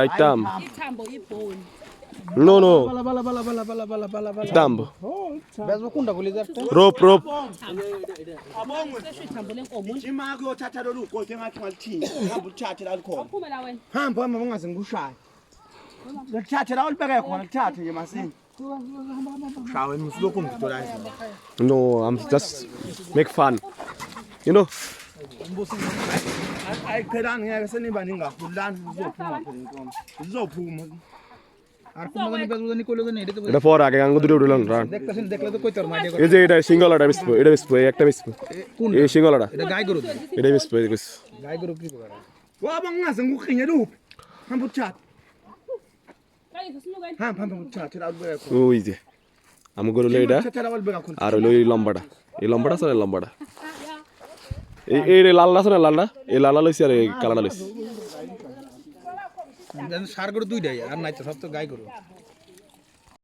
Item. ithambo ibhoni No, no. bala Tambo. bezwa kunda kuliza Rope, rope. sesho ithambo lenkomo Imako yothatha lolu godi engathi ngalithini. Hamba uthathe la likhona. uphume la wena Hamba hamba ungaze ngikushaya. Lithathe la ulibeke khona lithathe nje masini. Shawe musilokhu ngidolayo. No, I'm just make fun. You know? Ayiphelani ngeke seniba ningahulani uzophuma phela inkomo. Uzophuma. আর কোনদিন bezwa নিকলে তো নেই এটা তো এটা পর আগে গাঙ্গ দুটো উঠলাম রান দেখতেছেন দেখলে তো কইতার মাইডে এই যে এটা সিঙ্গলাটা বিসপো এটা বিসপো একটা বিসপো কোন এই সিঙ্গলাটা এটা গাই গরু এটা বিসপো এই কইস গাই গরু কি করে Waba ungaze ngikhinye luphi. Hamba uthathe. kayi sisinuka Hamba hamba uthathe la ulibeke khona. ওই যে আমি গরু লইটা Uthathe la ulibeka khona. আর হইলো এই লম্বাটা আছে লম্বাটা এই লাল আছে না লালটা এই লালা লইছি আর এই কালাটা লইছি সার গরু দুইটাই আর নাই তো সব তো গাই গরু